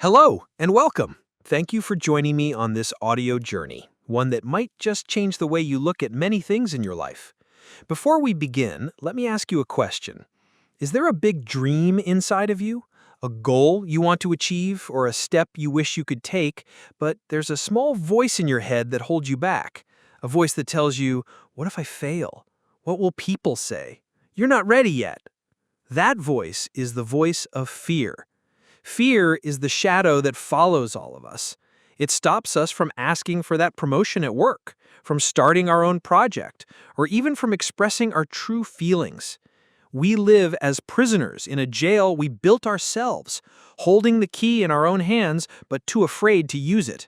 Hello and welcome. Thank you for joining me on this audio journey, one that might just change the way you look at many things in your life. Before we begin, let me ask you a question. Is there a big dream inside of you? A goal you want to achieve or a step you wish you could take, but there's a small voice in your head that holds you back? A voice that tells you, what if I fail? What will people say? You're not ready yet. That voice is the voice of fear. Fear is the shadow that follows all of us. It stops us from asking for that promotion at work, from starting our own project, or even from expressing our true feelings. We live as prisoners in a jail we built ourselves, holding the key in our own hands but too afraid to use it.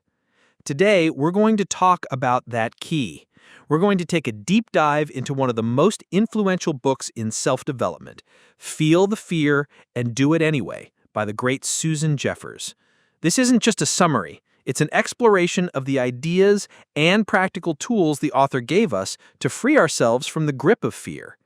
Today, we're going to talk about that key. We're going to take a deep dive into one of the most influential books in self-development, Feel the Fear and Do It Anyway, by the great Susan Jeffers. This isn't just a summary. It's an exploration of the ideas and practical tools the author gave us to free ourselves from the grip of fear.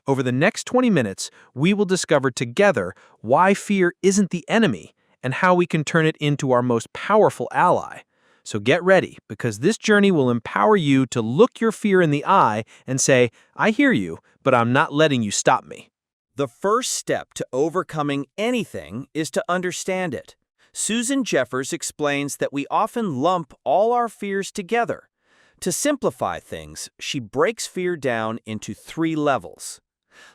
Over the next 20 minutes, we will discover together why fear isn't the enemy and how we can turn it into our most powerful ally. So get ready, because this journey will empower you to look your fear in the eye and say, I hear you, but I'm not letting you stop me. The first step to overcoming anything is to understand it. Susan Jeffers explains that we often lump all our fears together. To simplify things, she breaks fear down into 3 levels.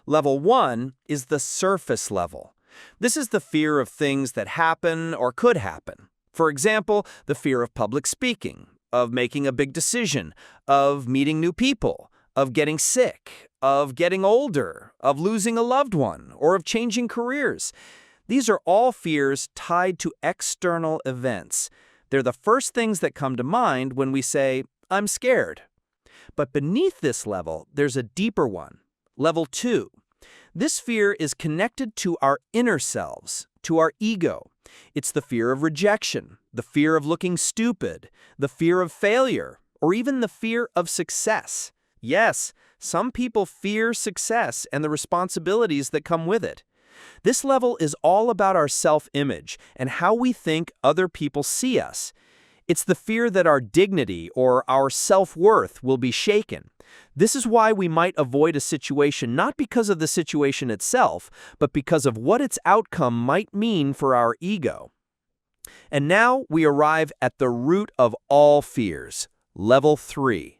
Level 1 is the surface level. This is the fear of things that happen or could happen. For example, the fear of public speaking, of making a big decision, of meeting new people, of getting sick, of getting older, of losing a loved one, or of changing careers. These are all fears tied to external events. They're the first things that come to mind when we say, I'm scared. But beneath this level, there's a deeper one, level 2. This fear is connected to our inner selves, to our ego. It's the fear of rejection, the fear of looking stupid, the fear of failure, or even the fear of success. Yes, some people fear success and the responsibilities that come with it. This level is all about our self-image and how we think other people see us. It's the fear that our dignity or our self-worth will be shaken. This is why we might avoid a situation not because of the situation itself, but because of what its outcome might mean for our ego. And now we arrive at the root of all fears, level 3.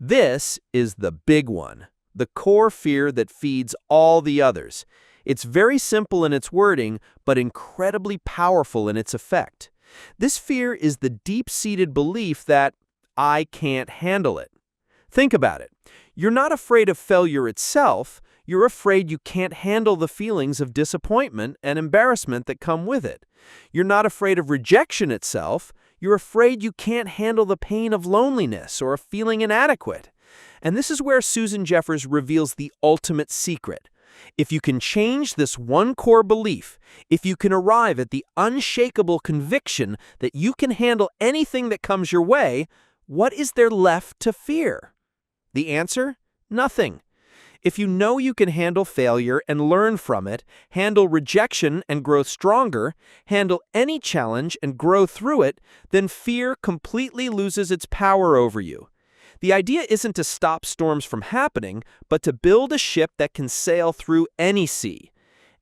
This is the big one, the core fear that feeds all the others. It's very simple in its wording, but incredibly powerful in its effect. This fear is the deep-seated belief that I can't handle it. Think about it. You're not afraid of failure itself. You're afraid you can't handle the feelings of disappointment and embarrassment that come with it. You're not afraid of rejection itself. You're afraid you can't handle the pain of loneliness or of feeling inadequate. And this is where Susan Jeffers reveals the ultimate secret. If you can change this one core belief, if you can arrive at the unshakable conviction that you can handle anything that comes your way, what is there left to fear? The answer? Nothing. If you know you can handle failure and learn from it, handle rejection and grow stronger, handle any challenge and grow through it, then fear completely loses its power over you. The idea isn't to stop storms from happening, but to build a ship that can sail through any sea.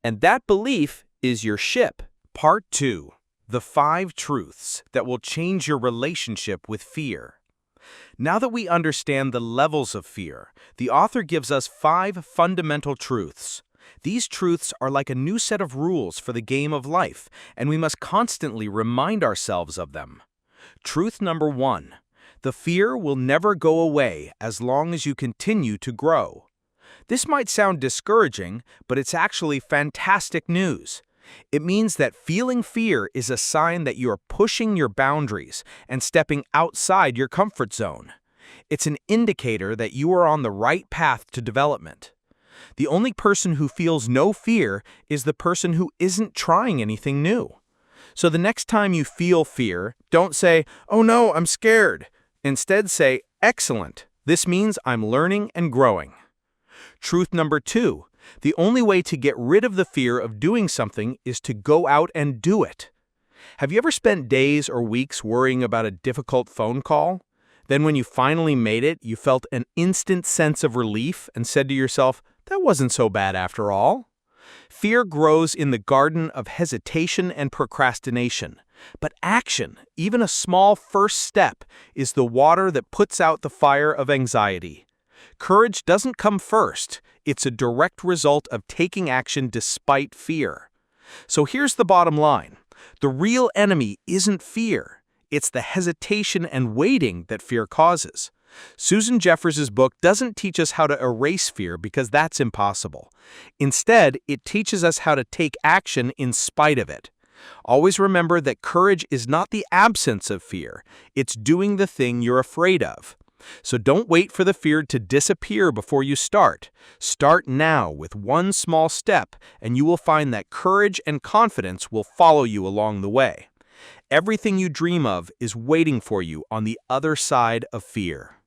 And that belief is your ship. Part 2. The 5 truths that will change your relationship with fear. Now that we understand the levels of fear, the author gives us 5 fundamental truths. These truths are like a new set of rules for the game of life, and we must constantly remind ourselves of them. Truth number 1. The fear will never go away as long as you continue to grow. This might sound discouraging, but it's actually fantastic news. It means that feeling fear is a sign that you are pushing your boundaries and stepping outside your comfort zone. It's an indicator that you are on the right path to development. The only person who feels no fear is the person who isn't trying anything new. So the next time you feel fear, don't say, "Oh no, I'm scared." Instead say, "Excellent. This means I'm learning and growing." Truth number 2. The only way to get rid of the fear of doing something is to go out and do it. Have you ever spent days or weeks worrying about a difficult phone call? Then when you finally made it, you felt an instant sense of relief and said to yourself, that wasn't so bad after all. Fear grows in the garden of hesitation and procrastination. But action, even a small first step, is the water that puts out the fire of anxiety. Courage doesn't come first. It's a direct result of taking action despite fear. So here's the bottom line. The real enemy isn't fear. It's the hesitation and waiting that fear causes. Susan Jeffers' book doesn't teach us how to erase fear because that's impossible. Instead, it teaches us how to take action in spite of it. Always remember that courage is not the absence of fear. It's doing the thing you're afraid of. So don't wait for the fear to disappear before you start. Start now with one small step, and you will find that courage and confidence will follow you along the way. Everything you dream of is waiting for you on the other side of fear.